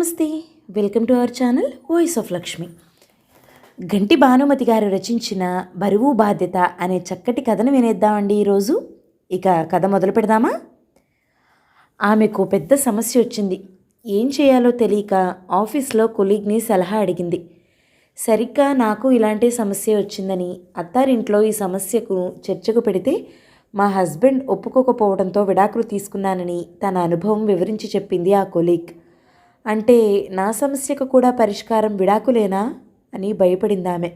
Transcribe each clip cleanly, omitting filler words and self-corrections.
నమస్తే. Welcome to our channel voice of Lakshmi. గంటి భానుమతి గారు రచించిన బరువు బాధ్యత అనే చక్కటి కథను వినేద్దామండి ఈరోజు. ఇక కథ మొదలు పెడదామా? ఆమెకు పెద్ద సమస్య వచ్చింది. ఏం చేయాలో తెలియక ఆఫీస్లో కొలీగ్ని సలహా అడిగింది. సరిగ్గా నాకు ఇలాంటి సమస్య వచ్చిందని, అత్తారింట్లో ఈ సమస్యకు చర్చకు పెడితే మా హస్బెండ్ ఒప్పుకోకపోవడంతో విడాకులు తీసుకున్నానని తన అనుభవం వివరించి చెప్పింది ఆ కొలీగ్. అంటే నా సమస్యకు కూడా పరిష్కారం విడాకులేనా అని భయపడింది ఆమె.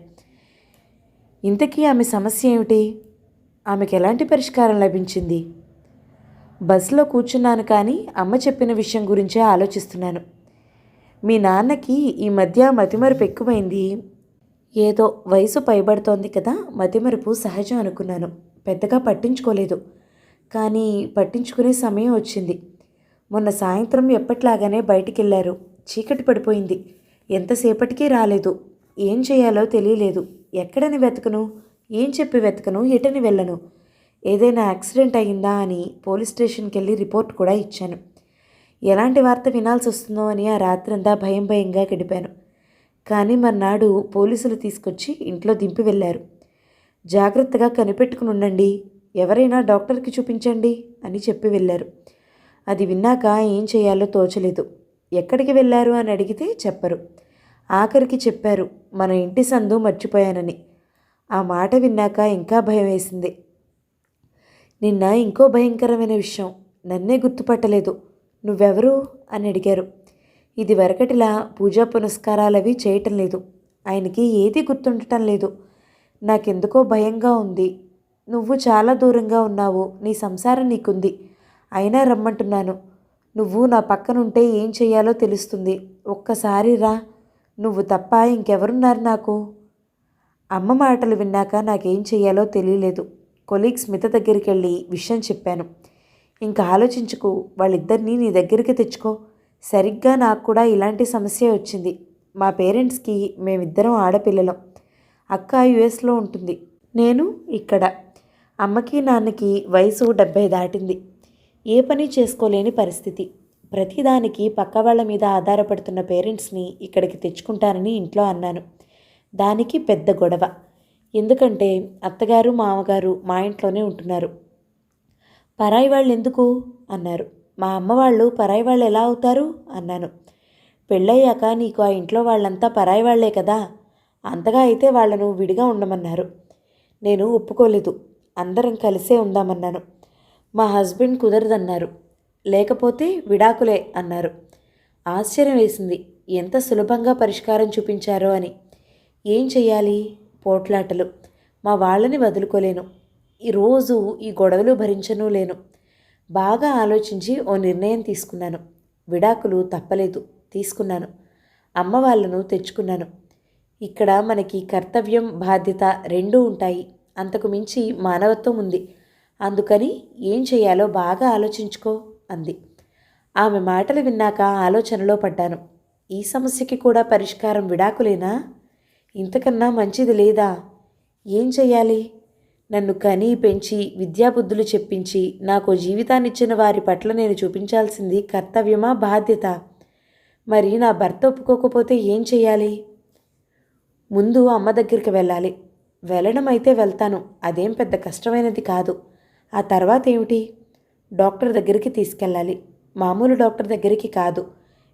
ఇంతకీ ఆమె సమస్య ఏమిటి? ఆమెకు ఎలాంటి పరిష్కారం లభించింది? బస్సులో కూర్చున్నాను కానీ అమ్మ చెప్పిన విషయం గురించే ఆలోచిస్తున్నాను. మీ నాన్నకి ఈ మధ్య మతిమరుపు ఎక్కువైంది. ఏదో వయసు పైబడుతోంది కదా, మతిమరుపు సహజం అనుకున్నాను. పెద్దగా పట్టించుకోలేదు. కానీ పట్టించుకునే సమయం వచ్చింది. మొన్న సాయంత్రం ఎప్పట్లాగానే బయటికెళ్లారు. చీకటి పడిపోయింది. ఎంతసేపటికి రాలేదు. ఏం చేయాలో తెలియలేదు. ఎక్కడని వెతకను, ఏం చెప్పి వెతకను, ఎటని వెళ్ళను. ఏదైనా యాక్సిడెంట్ అయిందా అని పోలీస్ స్టేషన్కి వెళ్ళి రిపోర్ట్ కూడా ఇచ్చాను. ఎలాంటి వార్త వినాల్సి వస్తుందో అని ఆ రాత్రంతా భయంగా గడిపాను. కానీ మర్నాడు పోలీసులు తీసుకొచ్చి ఇంట్లో దింపి వెళ్ళారు. జాగ్రత్తగా కనిపెట్టుకుని ఉండండి, ఎవరైనా డాక్టర్కి చూపించండి అని చెప్పి వెళ్ళారు. అది విన్నాక ఏం చేయాలో తోచలేదు. ఎక్కడికి వెళ్ళారు అని అడిగితే చెప్పరు. ఆఖరికి చెప్పారు, మన ఇంటి సందు మర్చిపోయానని. ఆ మాట విన్నాక ఇంకా భయం వేసింది. నిన్న ఇంకో భయంకరమైన విషయం. నన్నే గుర్తుపట్టలేదు. నువ్వెవరు అని అడిగారు. ఇది వరకటిలా పూజా పునస్కారాలవి చేయటం లేదు. ఆయనకి ఏది గుర్తుండటం లేదు. నాకెందుకో భయంగా ఉంది. నువ్వు చాలా దూరంగా ఉన్నావు. నీ సంసారం నీకుంది. అయినా రమ్మంటున్నాను. నువ్వు నా పక్కనుంటే ఏం చెయ్యాలో తెలుస్తుంది. ఒక్కసారి రా. నువ్వు తప్ప ఇంకెవరున్నారు నాకు? అమ్మ మాటలు విన్నాక నాకేం చెయ్యాలో తెలియలేదు. కొలీగ్ స్మిత దగ్గరికి వెళ్ళి విషయం చెప్పాను. ఇంకా ఆలోచించుకు, వాళ్ళిద్దరినీ నీ దగ్గరికి తెచ్చుకో. సరిగ్గా నాకు కూడా ఇలాంటి సమస్య వచ్చింది. మా పేరెంట్స్కి మేమిద్దరం ఆడపిల్లలం. అక్క యుఎస్లో ఉంటుంది, నేను ఇక్కడ. అమ్మకి నాన్నకి వయసు 70 దాటింది. ఏ పని చేసుకోలేని పరిస్థితి. ప్రతిదానికి పక్క వాళ్ళ మీద ఆధారపడుతున్న పేరెంట్స్ని ఇక్కడికి తెచ్చుకుంటానని ఇంట్లో అన్నాను. దానికి పెద్ద గొడవ. ఎందుకంటే అత్తగారు మామగారు మా ఇంట్లోనే ఉంటున్నారు. పరాయి వాళ్ళు ఎందుకు అన్నారు. మా అమ్మ వాళ్ళు పరాయి వాళ్ళు ఎలా అవుతారు అన్నాను. పెళ్ళయ్యాక నీకు ఆ ఇంట్లో వాళ్ళంతా పరాయి వాళ్లే కదా, అంతగా అయితే వాళ్లను విడిగా ఉండమన్నారు. నేను ఒప్పుకోలేదు. అందరం కలిసే ఉందామన్నాను. మా హస్బెండ్ కుదరదన్నారు. లేకపోతే విడాకులే అన్నారు. ఆశ్చర్యం వేసింది. ఎంత సులభంగా పరిష్కారం చూపించారో అని. ఏం చెయ్యాలి? పోట్లాటలు. మా వాళ్ళని వదులుకోలేను. ఈరోజు ఈ గొడవలు భరించను లేను. బాగా ఆలోచించి ఓ నిర్ణయం తీసుకున్నాను. విడాకులు తప్పలేదు, తీసుకున్నాను. అమ్మ వాళ్ళను తెచ్చుకున్నాను. ఇక్కడ మనకి కర్తవ్యం బాధ్యత రెండూ ఉంటాయి. అంతకు మించి మానవత్వం ఉంది. అందుకని ఏం చేయాలో బాగా ఆలోచించుకో అంది. ఆమె మాటలు విన్నాక ఆలోచనలో పడ్డాను. ఈ సమస్యకి కూడా పరిష్కారం విడాకులేనా? ఇంతకన్నా మంచిది లేదా? ఏం చెయ్యాలి? నన్ను కని పెంచి విద్యాబుద్ధులు చెప్పించి నాకు జీవితాన్నిచ్చిన వారి పట్ల నేను చూపించాల్సింది కర్తవ్యమా బాధ్యత? మరి నా భర్త ఒప్పుకోకపోతే ఏం చెయ్యాలి? ముందు అమ్మ దగ్గరికి వెళ్ళాలి. వెళ్ళడం అయితే వెళ్తాను, అదేం పెద్ద కష్టమైనది కాదు. ఆ తర్వాత ఏమిటి? డాక్టర్ దగ్గరికి తీసుకెళ్ళాలి. మామూలు డాక్టర్ దగ్గరికి కాదు,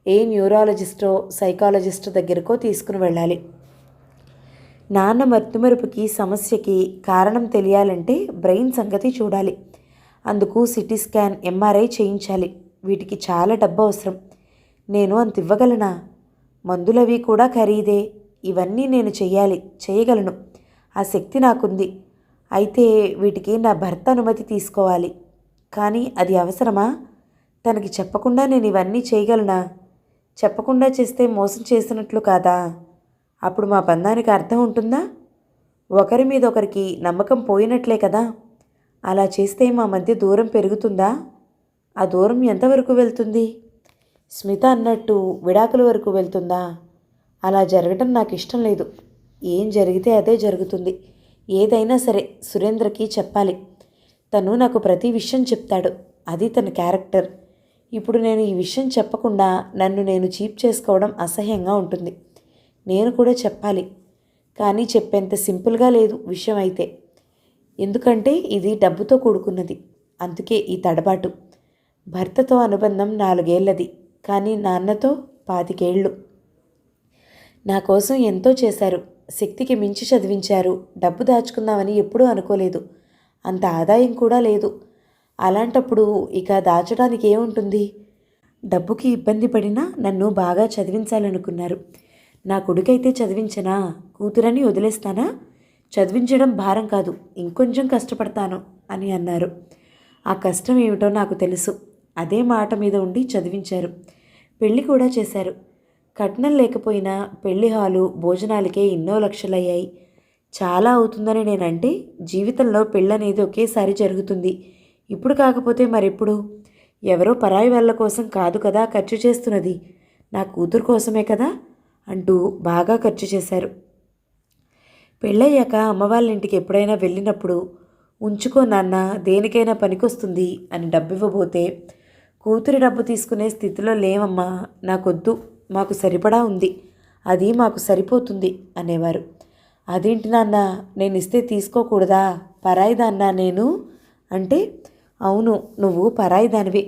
ఏ న్యూరాలజిస్టో సైకాలజిస్టో దగ్గరకో తీసుకుని వెళ్ళాలి. నాన్న మతిమరుపుకి సమస్యకి కారణం తెలియాలంటే బ్రెయిన్ సంగతి చూడాలి. అందుకు సిటీ స్కాన్, ఎంఆర్ఐ చేయించాలి. వీటికి చాలా డబ్బు అవసరం. నేను అంత ఇవ్వగలనా? మందులవి కూడా ఖరీదే. ఇవన్నీ నేను చేయగలను. ఆ శక్తి నాకుంది. అయితే వీటికి నా భర్త అనుమతి తీసుకోవాలి. కానీ అది అవసరమా? తనకి చెప్పకుండా నేను ఇవన్నీ చేయగలనా? చెప్పకుండా చేస్తే మోసం చేసినట్లు కాదా? అప్పుడు మా బంధానికి అర్థం ఉంటుందా? ఒకరి మీద ఒకరికి నమ్మకం పోయినట్లే కదా. అలా చేస్తే మా మధ్య దూరం పెరుగుతుందా? ఆ దూరం ఎంతవరకు వెళ్తుంది? స్మిత అన్నట్టు విడాకుల వరకు వెళ్తుందా? అలా జరగడం నాకు ఇష్టం లేదు. ఏం జరిగితే అదే జరుగుతుంది. ఏదైనా సరే సురేంద్రకి చెప్పాలి. తను నాకు ప్రతి విషయం చెప్తాడు. అది తన క్యారెక్టర్. ఇప్పుడు నేను ఈ విషయం చెప్పకుండా నన్ను నేను చీప్ చేసుకోవడం అసహ్యంగా ఉంటుంది. నేను కూడా చెప్పాలి, కానీ చెప్పేంత సింపుల్గా లేదు విషయం అయితే. ఎందుకంటే ఇది డబ్బుతో కూడుకున్నది. అందుకే ఈ తడబాటు. భర్తతో అనుబంధం 4 ఏళ్లది, కానీ నాన్నతో 25 ఏళ్ళు. నా కోసం ఎంతో చేశారు, శక్తికి మించి చదివించారు. డబ్బు దాచుకుందామని ఎప్పుడూ అనుకోలేదు. అంత ఆదాయం కూడా లేదు. అలాంటప్పుడు ఇక దాచడానికి ఏముంటుంది? డబ్బుకి ఇబ్బంది పడినా నన్ను బాగా చదివించాలనుకున్నారు. నా కొడుకైతే చదివించనా, కూతురని వదిలేస్తానా? చదివించడం భారం కాదు, ఇంకొంచెం కష్టపడతాను అని అన్నారు. ఆ కష్టం ఏమిటో నాకు తెలుసు. అదే మాట మీద ఉండి చదివించారు. పెళ్లి కూడా చేశారు. కట్నం లేకపోయినా పెళ్లి హాలు భోజనాలకే ఎన్నో లక్షలయ్యాయి. చాలా అవుతుందని నేనంటే, జీవితంలో పెళ్ళనేది ఒకేసారి జరుగుతుంది. ఇప్పుడు కాకపోతే మరెప్పుడు? ఎవరో పరాయి వాళ్ళ కోసం కాదు కదా ఖర్చు చేస్తున్నది, నా కూతురు కోసమే కదా అంటూ బాగా ఖర్చు చేశారు. పెళ్ళయ్యాక అమ్మ వాళ్ళ ఇంటికి ఎప్పుడైనా వెళ్ళినప్పుడు, ఉంచుకో నాన్న, దేనికైనా పనికొస్తుంది అని డబ్బు ఇవ్వబోతే, కూతురి డబ్బు తీసుకునే స్థితిలో లేవమ్మా, నాకొద్దు, మాకు సరిపడా ఉంది, అది మాకు సరిపోతుంది అనేవారు. అదేంటి నాన్న, నేను ఇస్తే తీసుకోకూడదా, పరాయిదాన్నా నేను అంటే, అవును, నువ్వు పరాయిదానివి.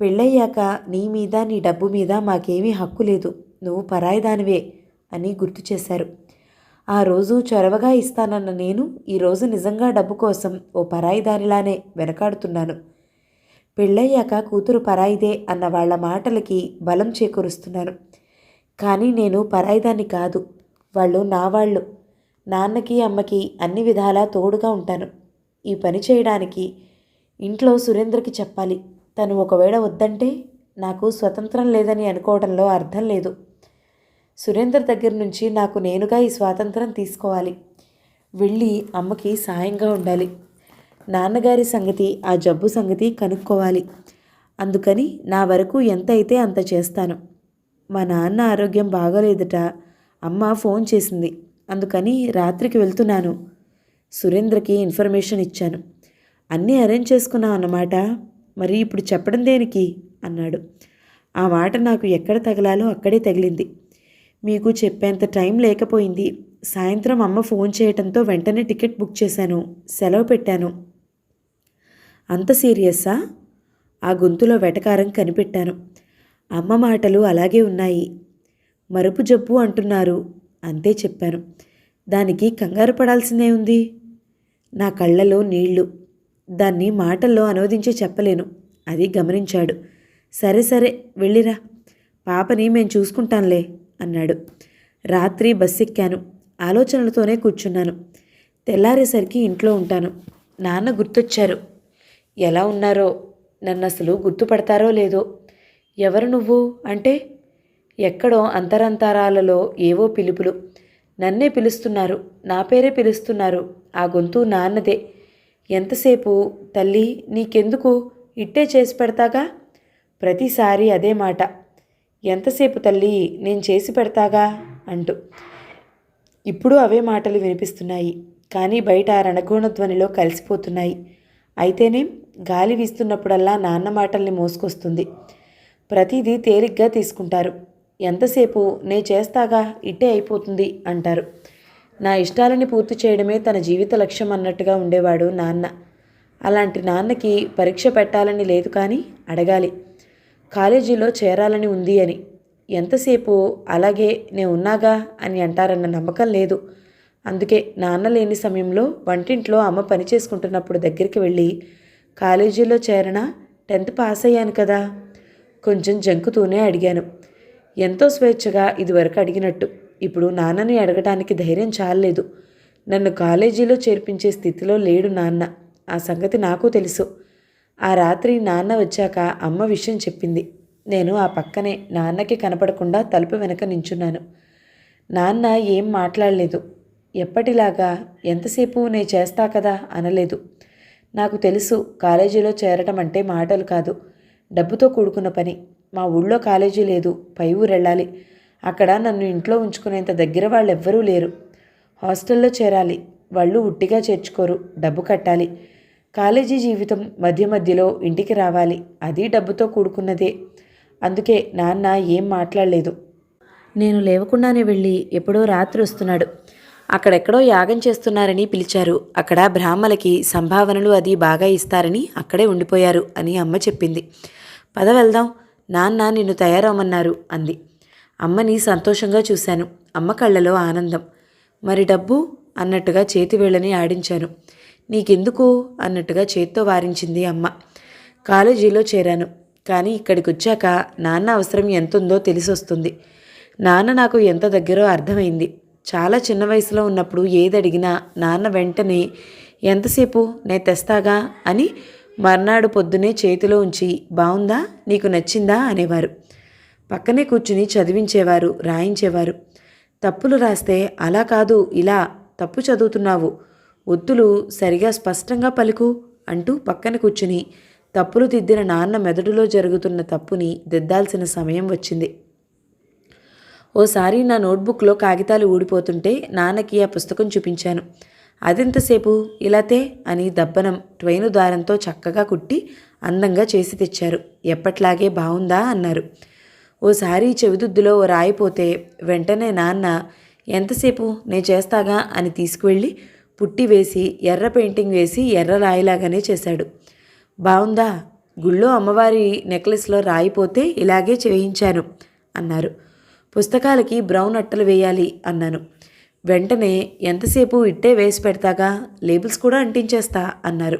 పెళ్ళయ్యాక నీ మీద నీ డబ్బు మీద మాకేమీ హక్కు లేదు, నువ్వు పరాయిదానివే అని గుర్తు చేశారు. ఆ రోజు చొరవగా ఇస్తానన్న నేను ఈరోజు నిజంగా డబ్బు కోసం ఓ పరాయిదానిలానే వెనకాడుతున్నాను. పెళ్ళయ్యాక కూతురు పరాయిదే అన్న వాళ్ళ మాటలకి బలం చేకూరుస్తున్నాను. కానీ నేను పరాయిదాన్ని కాదు, వాళ్ళు నా వాళ్ళు. నాన్నకి అమ్మకి అన్ని విధాలా తోడుగా ఉంటాను. ఈ పని చేయడానికి ఇంట్లో సురేంద్రకి చెప్పాలి. తను ఒకవేళ వద్దంటే నాకు స్వతంత్రం లేదని అనుకోవడంలో అర్థం లేదు. సురేందర్ దగ్గర నుంచి నాకు నేనుగా ఈ స్వాతంత్రం తీసుకోవాలి. వెళ్ళి అమ్మకి సాయంగా ఉండాలి. నాన్నగారి సంగతి, ఆ జబ్బు సంగతి కనుక్కోవాలి. అందుకని నా వరకు ఎంత అయితే అంత చేస్తాను. మా నాన్న ఆరోగ్యం బాగోలేదట, అమ్మ ఫోన్ చేసింది, అందుకని రాత్రికి వెళ్తున్నాను. సురేంద్రకి ఇన్ఫర్మేషన్ ఇచ్చాను. అన్నీ అరేంజ్ చేసుకున్నావు అన్నమాట. మరి ఇప్పుడు చెప్పడం దేనికి అన్నాడు. ఆ మాట నాకు ఎక్కడ తగలాలో అక్కడే తగిలింది. మీకు చెప్పేంత టైం లేకపోయింది. సాయంత్రం అమ్మ ఫోన్ చేయడంతో వెంటనే టికెట్ బుక్ చేశాను, సెలవు పెట్టాను. అంత సీరియస్సా? ఆ గొంతులో వెటకారం కనిపెట్టాను. అమ్మ మాటలు అలాగే ఉన్నాయి. మరుపు జబ్బు అంటున్నారు, అంతే చెప్పాను. దానికి కంగారు పడాల్సిందే ఉంది. నా కళ్ళలో నీళ్లు. దాన్ని మాటల్లో అనువదించి చెప్పలేను. అది గమనించాడు. సరే సరే వెళ్ళిరా, పాపని మేం చూసుకుంటాంలే అన్నాడు. రాత్రి బస్ ఎక్కాను. ఆలోచనలతోనే కూర్చున్నాను. తెల్లారేసరికి ఇంట్లో ఉంటాను. నాన్న గుర్తొచ్చారు. ఎలా ఉన్నారో, నన్ను అసలు గుర్తుపడతారో లేదో. ఎవరు నువ్వు అంటే, ఎక్కడో అంతరంతరాలలో ఏవో పిలుపులు. నన్నే పిలుస్తున్నారు, నా పేరే పిలుస్తున్నారు. ఆ గొంతు నాన్నదే. ఎంతసేపు తల్లి, నీకెందుకు, ఇట్టే చేసి పెడతాగా. ప్రతిసారి అదే మాట. ఎంతసేపు తల్లి, నేను చేసి పెడతాగా అంటూ. ఇప్పుడు అవే మాటలు వినిపిస్తున్నాయి, కానీ బయట రణగోణధ్వనిలో కలిసిపోతున్నాయి. అయితేనేం, గాలి వీస్తున్నప్పుడల్లా నాన్న మాటల్ని మోసుకొస్తుంది. ప్రతిదీ తేలిగ్గా తీసుకుంటారు. ఎంతసేపు నే చేస్తాగా, ఇట్టే అయిపోతుంది అంటారు. నా ఇష్టాలని పూర్తి చేయడమే తన జీవిత లక్ష్యం అన్నట్టుగా ఉండేవాడు నాన్న. అలాంటి నాన్నకి పరీక్ష పెట్టాలని లేదు, కానీ అడగాలి. కాలేజీలో చేరాలని ఉంది అని. ఎంతసేపు అలాగే నే ఉన్నాగా అని అంటారన్న నమ్మకం లేదు. అందుకే నాన్న లేని సమయంలో వంటింట్లో అమ్మ పని చేసుకుంటున్నప్పుడు దగ్గరికి వెళ్ళి, కాలేజీలో చేరనా, 10th పాస్ అయ్యాను కదా, కొంచెం జంకుతూనే అడిగాను. ఎంతో స్వేచ్ఛగా ఇదివరకు అడిగినట్టు. ఇప్పుడు నాన్నని అడగటానికి ధైర్యం చాలలేదు. నన్ను కాలేజీలో చేర్పించే స్థితిలో లేడు నాన్న. ఆ సంగతి నాకు తెలుసు. ఆ రాత్రి నాన్న వచ్చాక అమ్మ విషయం చెప్పింది. నేను ఆ పక్కనే నాన్నకి కనపడకుండా తలుపు వెనక నించున్నాను. నాన్న ఏం మాట్లాడలేదు. ఎప్పటిలాగా ఎంతసేపు నే చేస్తా కదా అనలేదు. నాకు తెలుసు, కాలేజీలో చేరటం అంటే మాటలు కాదు, డబ్బుతో కూడుకున్న పని. మా ఊళ్ళో కాలేజీ లేదు, పై ఊరెళ్ళాలి. అక్కడ నన్ను ఇంట్లో ఉంచుకునేంత దగ్గర వాళ్ళెవ్వరూ లేరు. హాస్టల్లో చేరాలి. వాళ్ళు ఉట్టిగా చేర్చుకోరు, డబ్బు కట్టాలి. కాలేజీ జీవితం మధ్య మధ్యలో ఇంటికి రావాలి, అది డబ్బుతో కూడుకున్నదే. అందుకే నాన్న ఏం మాట్లాడలేదు. నేను లేవకుండానే వెళ్ళి ఎప్పుడో రాత్రి వస్తున్నాడు. అక్కడెక్కడో యాగం చేస్తున్నారని పిలిచారు. అక్కడ బ్రాహ్మలకి సంభావనలు అది బాగా ఇస్తారని అక్కడే ఉండిపోయారు అని అమ్మ చెప్పింది. పద వెళ్దాం, నాన్న నిన్ను తయారవమన్నారు అంది. అమ్మని సంతోషంగా చూశాను. అమ్మ కళ్ళలో ఆనందం. మరి డబ్బు అన్నట్టుగా చేతి వేళ్ళని ఆడించాను. నీకెందుకు అన్నట్టుగా చేత్తో వారించింది అమ్మ. కాలేజీలో చేరాను, కానీ ఇక్కడికి వచ్చాక నాన్న అవసరం ఎంతుందో తెలిసొస్తుంది. నాన్న నాకు ఎంత దగ్గరో అర్థమైంది. చాలా చిన్న వయసులో ఉన్నప్పుడు ఏది అడిగినా నాన్న వెంటనే ఎంతసేపు నే తెస్తాగా అని మర్నాడు పొద్దునే చేతిలో ఉంచి బావుందా, నీకు నచ్చిందా అనేవారు. పక్కనే కూర్చుని చదివించేవారు, రాయించేవారు. తప్పులు రాస్తే అలా కాదు ఇలా తప్పు చదువుతున్నావు, ఒత్తులు సరిగా స్పష్టంగా పలుకు అంటూ పక్కన కూర్చుని తప్పులు దిద్దిన నాన్న మెదడులో జరుగుతున్న తప్పుని దిద్దాల్సిన సమయం వచ్చింది. ఓసారి నా నోట్బుక్లో కాగితాలు ఊడిపోతుంటే నాన్నకి ఆ పుస్తకం చూపించాను. అదెంతసేపు ఇలాతే అని దబ్బనం ట్వైను దారంతో చక్కగా కుట్టి అందంగా చేసి తెచ్చారు. ఎప్పట్లాగే బావుందా అన్నారు. ఓసారి చెవిదుద్దులో ఓ రాయిపోతే వెంటనే నాన్న ఎంతసేపు నే చేస్తాగా అని తీసుకువెళ్ళి పుట్టి వేసి ఎర్ర పెయింటింగ్ వేసి ఎర్ర రాయిలాగానే చేశాడు. బావుందా, గుళ్ళో అమ్మవారి నెక్లెస్లో రాయిపోతే ఇలాగే చేయించాను అన్నారు. పుస్తకాలకి బ్రౌన్ అట్టలు వేయాలి అన్నాను. వెంటనే ఎంతసేపు ఇట్టే వేసి పెడతాగా, లేబుల్స్ కూడా అంటించేస్తా అన్నారు.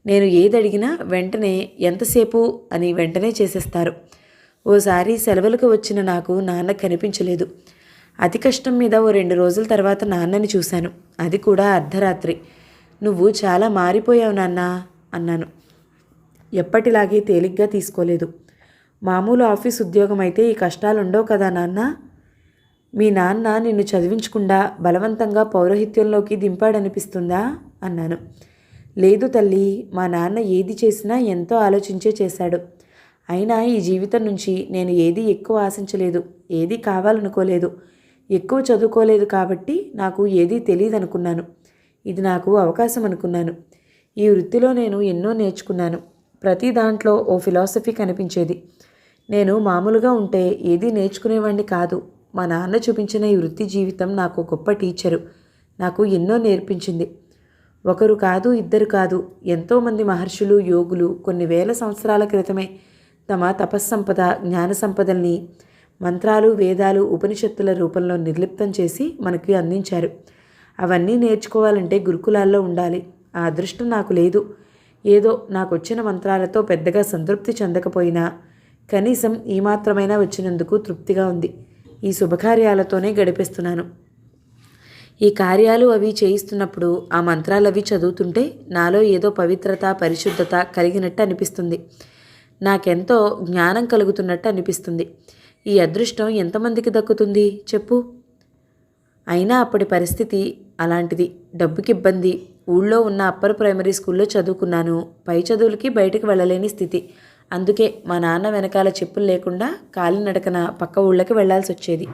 నేను ఏదడిగినా వెంటనే ఎంతసేపు అని వెంటనే చేసేస్తారు. ఓసారి సెలవులకు వచ్చిన నాకు నాన్న కనిపించలేదు. అతి కష్టం మీద ఓ 2 రోజుల తర్వాత నాన్నని చూశాను. అది కూడా అర్ధరాత్రి. నువ్వు చాలా మారిపోయావు నాన్న అన్నాను. ఎప్పటిలాగే తేలిగ్గా తీసుకోలేదు. మామూలు ఆఫీస్ ఉద్యోగం అయితే ఈ కష్టాలుండవు కదా నాన్న. మీ నాన్న నిన్ను చదివించకుండా బలవంతంగా పౌరోహిత్యంలోకి దింపాడనిపిస్తుందా అన్నాను. లేదు తల్లి, మా నాన్న ఏది చేసినా ఎంతో ఆలోచించే చేశాడు. అయినా ఈ జీవితం నుంచి నేను ఏది ఎక్కువ ఆశించలేదు, ఏది కావాలనుకోలేదు, ఎక్కువ చదువుకోలేదు కాబట్టి నాకు ఏదీ తెలియదు అనుకున్నాను. ఇది నాకు అవకాశం అనుకున్నాను. ఈ వృత్తిలో నేను ఎన్నో నేర్చుకున్నాను. ప్రతి దాంట్లో ఓ ఫిలాసఫీ కనిపించేది. నేను మామూలుగా ఉంటే ఏదీ నేర్చుకునేవాడిని కాదు. మా నాన్న చూపించిన ఈ వృత్తి జీవితం నాకు గొప్ప టీచరు. నాకు ఎన్నో నేర్పించింది. ఒకరు కాదు, ఇద్దరు కాదు, ఎంతోమంది మహర్షులు, యోగులు కొన్ని వేల సంవత్సరాల క్రితమే తమ తపస్సంపద, జ్ఞాన సంపదల్ని మంత్రాలు, వేదాలు, ఉపనిషత్తుల రూపంలో నిర్లిప్తం చేసి మనకి అందించారు. అవన్నీ నేర్చుకోవాలంటే గురుకులాల్లో ఉండాలి. ఆ అదృష్టం నాకు లేదు. ఏదో నాకు వచ్చిన మంత్రాలతో పెద్దగా సంతృప్తి చెందకపోయినా కనీసం ఈ మాత్రమైనా వచ్చినందుకు తృప్తిగా ఉంది. ఈ శుభకార్యాలతోనే గడిపేస్తున్నాను. ఈ కార్యాలు అవి చేయిస్తున్నప్పుడు ఆ మంత్రాలు అవి చదువుతుంటే నాలో ఏదో పవిత్రత, పరిశుద్ధత కలిగినట్టు అనిపిస్తుంది. నాకెంతో జ్ఞానం కలుగుతున్నట్టు అనిపిస్తుంది. ఈ అదృష్టం ఎంతమందికి దక్కుతుంది చెప్పు. అయినా అప్పటి పరిస్థితి అలాంటిది. డబ్బుకి ఇబ్బంది. ఊళ్ళో ఉన్న అప్పర్ ప్రైమరీ స్కూల్లో చదువుకున్నాను. పై చదువులకి బయటకు వెళ్ళలేని స్థితి. అందుకే మా నాన్న వెనకాల చెప్పులు లేకుండా కాలినడకన పక్క ఊళ్ళకి వెళ్లాల్సి వచ్చేది.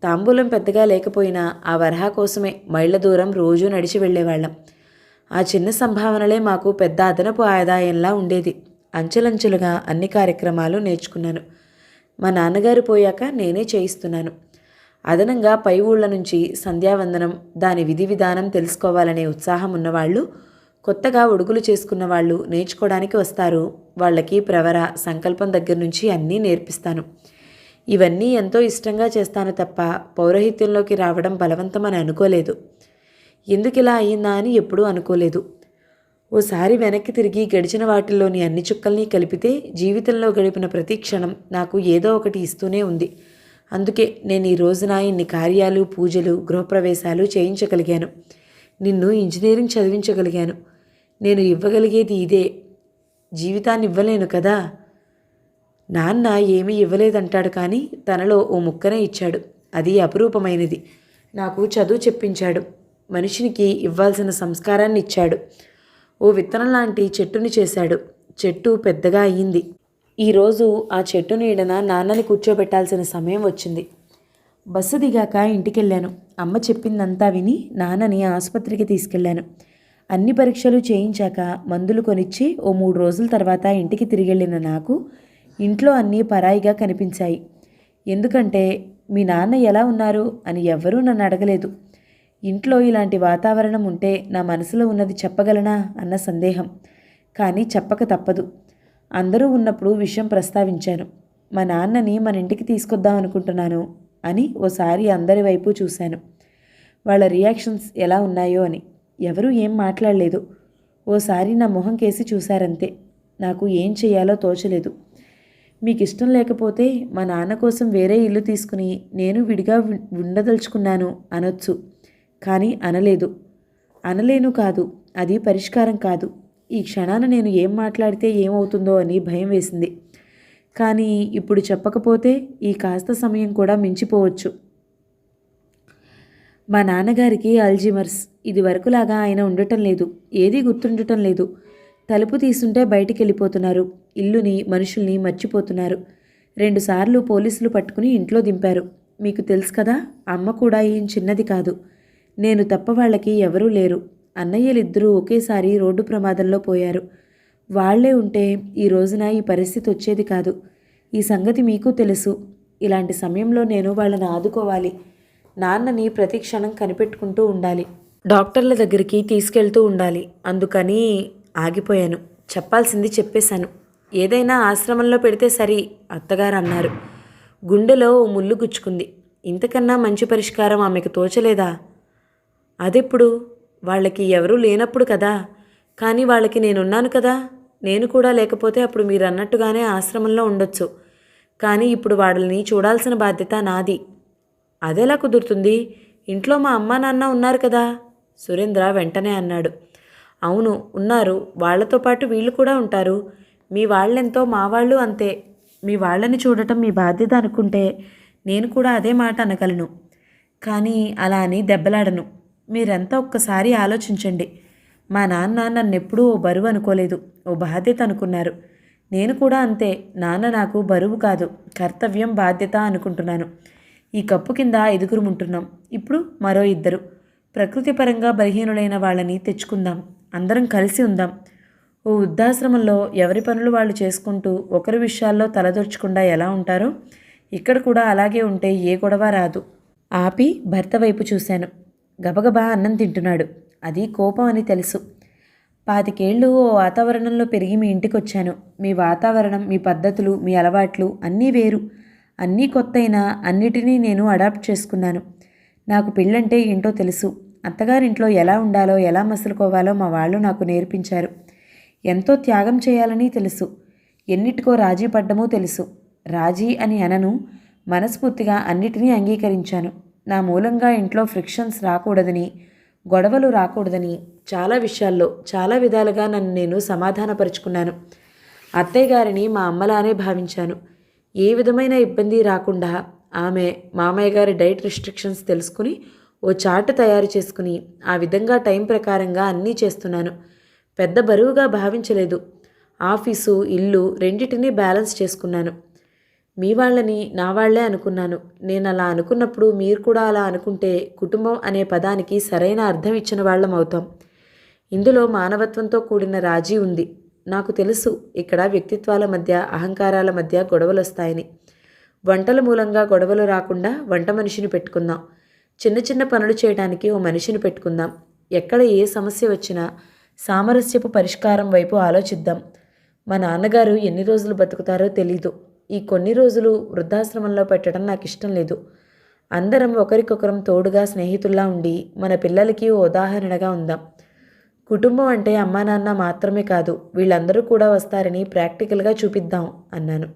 తాంబూలం పెద్దగా లేకపోయినా ఆ వరహా కోసమే మైళ్ళ దూరం రోజూ నడిచి వెళ్ళేవాళ్ళం. ఆ చిన్న సంభావనలే మాకు పెద్ద అదనపు ఆదాయంలా ఉండేది. అంచెలంచెలుగా అన్ని కార్యక్రమాలు నేర్చుకున్నాను. మా నాన్నగారు పోయాక నేనే చేయిస్తున్నాను. అదనంగా పై ఊళ్ళ నుంచి సంధ్యావందనం, దాని విధి విధానం తెలుసుకోవాలనే ఉత్సాహం ఉన్నవాళ్ళు, కొత్తగా ఒడుగులు చేసుకున్న వాళ్ళు నేర్చుకోవడానికి వస్తారు. వాళ్ళకి ప్రవర, సంకల్పం దగ్గర నుంచి అన్నీ నేర్పిస్తాను. ఇవన్నీ ఎంతో ఇష్టంగా చేస్తాను తప్ప పౌరోహిత్యంలోకి రావడం బలవంతమని అనుకోలేదు. ఎందుకిలా అయ్యిందా అని ఎప్పుడూ అనుకోలేదు. ఓసారి వెనక్కి తిరిగి గడిచిన వాటిల్లోని అన్ని చుక్కల్ని కలిపితే జీవితంలో గడిపిన ప్రతి క్షణం నాకు ఏదో ఒకటి ఇస్తూనే ఉంది. అందుకే నేను ఈ రోజున ఇన్ని కార్యాలు, పూజలు, గృహప్రవేశాలు చేయించగలిగాను. నిన్ను ఇంజనీరింగ్ చదివించగలిగాను. నేను ఇవ్వగలిగేది ఇదే. జీవితాన్ని ఇవ్వలేను కదా. నాన్న ఏమీ ఇవ్వలేదంటాడు, కానీ తనలో ఓ ముక్కనే ఇచ్చాడు. అది అపురూపమైనది. నాకు చదువు చెప్పించాడు. మనిషినికి ఇవ్వాల్సిన సంస్కారాన్ని ఇచ్చాడు. ఓ విత్తనం లాంటి చెట్టుని చేశాడు. చెట్టు పెద్దగా అయ్యింది. ఈరోజు ఆ చెట్టు నీడన నాన్నని కూర్చోబెట్టాల్సిన సమయం వచ్చింది. బస్సు దిగాక ఇంటికెళ్ళాను. అమ్మ చెప్పిందంతా విని నాన్నని ఆసుపత్రికి తీసుకెళ్లాను. అన్ని పరీక్షలు చేయించాక మందులు కొనిచ్చి ఓ 3 రోజుల తర్వాత ఇంటికి తిరిగెళ్ళిన నాకు ఇంట్లో అన్నీ పరాయిగా కనిపించాయి. ఎందుకంటే మీ నాన్న ఎలా ఉన్నారు అని ఎవ్వరూ నన్ను అడగలేదు. ఇంట్లో ఇలాంటి వాతావరణం ఉంటే నా మనసులో ఉన్నది చెప్పగలనా అన్న సందేహం. కానీ చెప్పక తప్పదు. అందరూ ఉన్నప్పుడు విషయం ప్రస్తావించాను. మా నాన్నని మన ఇంటికి తీసుకొద్దాం అనుకుంటున్నాను అని ఓసారి అందరి వైపు చూశాను. వాళ్ళ రియాక్షన్స్ ఎలా ఉన్నాయో అని. ఎవరూ ఏం మాట్లాడలేదు. ఓసారి నా మొహం కేసి చూశారంతే. నాకు ఏం చెయ్యాలో తోచలేదు. మీకు ఇష్టం లేకపోతే మా నాన్న కోసం వేరే ఇల్లు తీసుకుని నేను విడిగా ఉండదలుచుకున్నాను అనొచ్చు. కానీ అనలేదు. అనలేను కాదు, అది పరిష్కారం కాదు. ఈ క్షణాన నేను ఏం మాట్లాడితే ఏమవుతుందో అని భయం వేసింది. కానీ ఇప్పుడు చెప్పకపోతే ఈ కాస్త సమయం కూడా మించిపోవచ్చు. మా నాన్నగారికి అల్జీమర్స్. ఇది వరకులాగా ఆయన ఉండటం లేదు. ఏదీ గుర్తుండటం లేదు. తలుపు తీసుంటే బయటికి వెళ్ళిపోతున్నారు. ఇల్లుని మనుషుల్ని మర్చిపోతున్నారు. 2 సార్లు పోలీసులు పట్టుకుని ఇంట్లో దింపారు. మీకు తెలుసు కదా, అమ్మ కూడా ఏం చిన్నది కాదు. నేను తప్ప వాళ్ళకి ఎవరూ లేరు. అన్నయ్యలిద్దరూ ఒకేసారి రోడ్డు ప్రమాదంలో పోయారు. వాళ్లే ఉంటే ఈ రోజున ఈ పరిస్థితి వచ్చేది కాదు. ఈ సంగతి మీకు తెలుసు. ఇలాంటి సమయంలో నేను వాళ్ళని ఆదుకోవాలి. నాన్నని ప్రతి క్షణం కనిపెట్టుకుంటూ ఉండాలి. డాక్టర్ల దగ్గరికి తీసుకెళ్తూ ఉండాలి. అందుకని ఆగిపోయాను. చెప్పాల్సింది చెప్పేశాను. ఏదైనా ఆశ్రమంలో పెడితే సరి అత్తగారు అన్నారు. గుండెలో ఓ ముళ్ళు గుచ్చుకుంది. ఇంతకన్నా మంచి పరిష్కారం ఆమెకు తోచలేదా? అదెప్పుడు? వాళ్ళకి ఎవరూ లేనప్పుడు కదా. కానీ వాళ్ళకి నేనున్నాను కదా. నేను కూడా లేకపోతే అప్పుడు మీరు అన్నట్టుగానే ఆశ్రమంలో ఉండొచ్చు. కానీ ఇప్పుడు వాళ్ళని చూడాల్సిన బాధ్యత నాది. అదెలా కుదురుతుంది? ఇంట్లో మా అమ్మా నాన్న ఉన్నారు కదా. సురేంద్ర వెంటనే అన్నాడు. అవును ఉన్నారు. వాళ్లతో పాటు వీళ్ళు కూడా ఉంటారు. మీ వాళ్ళెంతో మా వాళ్ళు అంతే. మీ వాళ్ళని చూడటం మీ బాధ్యత అనుకుంటే నేను కూడా అదే మాట అనగలను. కానీ అలా అని దెబ్బలాడను. మీరంతా ఒక్కసారి ఆలోచించండి. మా నాన్న నన్నెప్పుడూ ఓ బరువు అనుకోలేదు, ఓ బాధ్యత అనుకున్నారు. నేను కూడా అంతే. నాన్న నాకు బరువు కాదు, కర్తవ్యం, బాధ్యత అనుకుంటున్నాను. ఈ కప్పు కింద 5 ఉంటున్నాం. ఇప్పుడు మరో 2. ప్రకృతిపరంగా బలహీనులైన వాళ్ళని తెచ్చుకుందాం. అందరం కలిసి ఉందాం. ఓ వృద్ధాశ్రమంలో ఎవరి పనులు వాళ్ళు చేసుకుంటూ ఒకరి విషయాల్లో తలదొర్చకుండా ఎలా ఉంటారో ఇక్కడ కూడా అలాగే ఉంటే ఏ గొడవ రాదు. ఆపి భర్త వైపు చూశాను. గబగబా అన్నం తింటున్నాడు. అది కోపం అని తెలుసు. 25 ఏళ్ళు ఓ వాతావరణంలో పెరిగి మీ ఇంటికి వచ్చాను. మీ వాతావరణం, మీ పద్ధతులు, మీ అలవాట్లు అన్నీ వేరు. అన్నీ కొత్తైనా అన్నిటినీ నేను అడాప్ట్ చేసుకున్నాను. నాకు పెళ్ళంటే ఏంటో తెలుసు. అత్తగారింట్లో ఎలా ఉండాలో, ఎలా మసులుకోవాలో మా వాళ్ళు నాకు నేర్పించారు. ఎంతో త్యాగం చేయాలని తెలుసు. ఎన్నిటికో రాజీ పడ్డమూ తెలుసు. రాజీ అని అనను, మనస్ఫూర్తిగా అన్నిటినీ అంగీకరించాను. నా మూలంగా ఇంట్లో ఫ్రిక్షన్స్ రాకూడదని, గొడవలు రాకూడదని చాలా విషయాల్లో చాలా విధాలుగా నన్ను నేను సమాధానపరుచుకున్నాను. అత్తయ్య గారిని మా అమ్మలానే భావించాను. ఏ విధమైన ఇబ్బంది రాకుండా ఆమె మామయ్య గారి డైట్ రిస్ట్రిక్షన్స్ తెలుసుకుని ఓ చార్ట్ తయారు చేసుకుని ఆ విధంగా టైం ప్రకారంగా అన్నీ చేస్తున్నాను. పెద్ద బరువుగా భావించలేదు. ఆఫీసు, ఇల్లు రెండిటినీ బ్యాలెన్స్ చేసుకున్నాను. మీ వాళ్ళని నా వాళ్లే అనుకున్నాను. నేను అలా అనుకున్నప్పుడు మీరు కూడా అలా అనుకుంటే కుటుంబం అనే పదానికి సరైన అర్థం ఇచ్చిన వాళ్ళం అవుతాం. ఇందులో మానవత్వంతో కూడిన రాజీ ఉంది. నాకు తెలుసు ఇక్కడ వ్యక్తిత్వాల మధ్య, అహంకారాల మధ్య గొడవలు వస్తాయని. వంటల మూలంగా గొడవలు రాకుండా వంట మనిషిని పెట్టుకుందాం. చిన్న చిన్న పనులు చేయడానికి ఓ మనిషిని పెట్టుకుందాం. ఎక్కడ ఏ సమస్య వచ్చినా సామరస్యపు పరిష్కారం వైపు ఆలోచిద్దాం. మా నాన్నగారు ఎన్ని రోజులు బతుకుతారో తెలీదు. ఈ కొన్ని రోజులు వృద్ధాశ్రమంలో పెట్టడం నాకు ఇష్టం లేదు. అందరం ఒకరికొకరం తోడుగా, స్నేహితుల్లా ఉండి మన పిల్లలకి ఓ ఉదాహరణగా ఉందాం. కుటుంబం అంటే అమ్మా నాన్న మాత్రమే కాదు, వీళ్ళందరూ కూడా వస్తారని ప్రాక్టికల్గా చూపిద్దాం అన్నాను.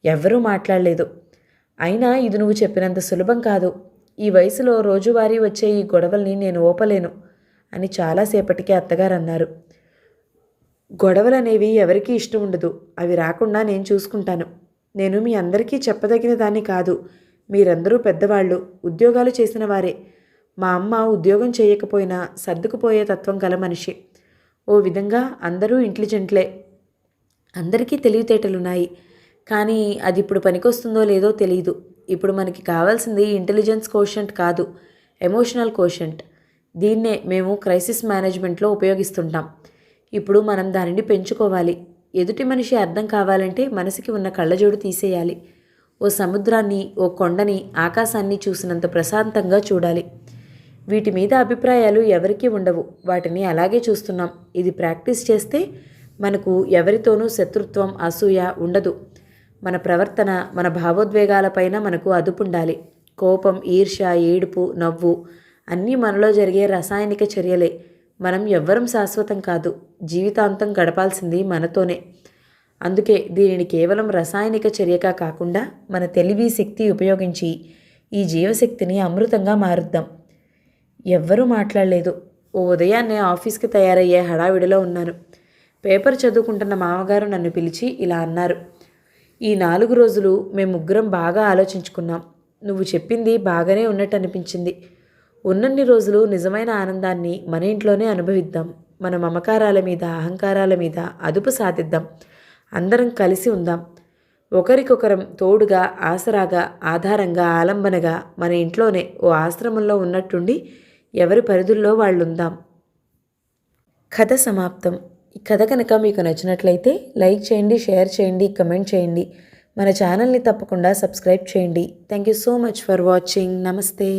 ఎవ్వరూ మాట్లాడలేదు. అయినా ఇది నువ్వు చెప్పినంత సులభం కాదు. ఈ వయసులో రోజువారీ వచ్చే ఈ గొడవల్ని నేను ఓపలేను అని చాలాసేపటికి అత్తగారు అన్నారు. గొడవలనేవి ఎవరికీ ఇష్టం ఉండదు. అవి రాకుండా నేను చూసుకుంటాను. నేను మీ అందరికీ చెప్పదగిన దాన్ని కాదు. మీరందరూ పెద్దవాళ్ళు, ఉద్యోగాలు చేసిన వారే. మా అమ్మ ఉద్యోగం చేయకపోయినా సర్దుకుపోయే తత్వం గల మనిషి. ఓ విధంగా అందరూ ఇంటెలిజెంట్లే. అందరికీ తెలివితేటలున్నాయి. కానీ అది ఇప్పుడు పనికొస్తుందో లేదో తెలియదు. ఇప్పుడు మనకి కావాల్సింది ఇంటెలిజెన్స్ కోషెంట్ కాదు, ఎమోషనల్ కోషెంట్. దీన్నే మేము క్రైసిస్ మేనేజ్మెంట్లో ఉపయోగిస్తుంటాం. ఇప్పుడు మనం దానిని పెంచుకోవాలి. ఎదుటి మనిషి అర్థం కావాలంటే మనసుకి ఉన్న కళ్ళజోడు తీసేయాలి. ఓ సముద్రాన్ని, ఓ కొండని, ఆకాశాన్ని చూసినంత ప్రశాంతంగా చూడాలి. వీటి మీద అభిప్రాయాలు ఎవరికీ ఉండవు. వాటిని అలాగే చూస్తున్నాం. ఇది ప్రాక్టీస్ చేస్తే మనకు ఎవరితోనూ శత్రుత్వం, అసూయ ఉండదు. మన ప్రవర్తన, మన భావోద్వేగాలపైన మనకు అదుపుండాలి. కోపం, ఈర్ష్య, ఏడుపు, నవ్వు అన్నీ మనలో జరిగే రసాయనిక చర్యలే. మనం ఎవ్వరం శాశ్వతం కాదు. జీవితాంతం గడపాల్సింది మనతోనే. అందుకే దీనిని కేవలం రసాయనిక చర్యగా కాకుండా మన తెలివి, శక్తి ఉపయోగించి ఈ జీవశక్తిని అమృతంగా మారుద్దాం. ఎవ్వరూ మాట్లాడలేదు. ఓ ఉదయాన్నే ఆఫీస్కి తయారయ్యే హడావిడిలో ఉన్నాను. పేపర్ చదువుకుంటున్న మామగారు నన్ను పిలిచి ఇలా అన్నారు. ఈ 4 రోజులు మేము ముగ్గురం బాగా ఆలోచించుకున్నాం. నువ్వు చెప్పింది బాగానే ఉన్నట్టు అనిపించింది. ఉన్నన్ని రోజులు నిజమైన ఆనందాన్ని మన ఇంట్లోనే అనుభవిద్దాం. మన మమకారాల మీద, అహంకారాల మీద అదుపు సాధిద్దాం. అందరం కలిసి ఉందాం. ఒకరికొకరం తోడుగా, ఆసరాగా, ఆధారంగా, ఆలంబనగా మన ఇంట్లోనే ఓ ఆశ్రమంలో ఉన్నట్టుండి ఎవరి పరిధుల్లో వాళ్ళుందాం. కథ సమాప్తం. ఈ కథ కనుక మీకు నచ్చినట్లయితే లైక్ చేయండి, షేర్ చేయండి, కమెంట్ చేయండి. మన ఛానల్ని తప్పకుండా సబ్స్క్రైబ్ చేయండి. Thank you so much for watching. నమస్తే.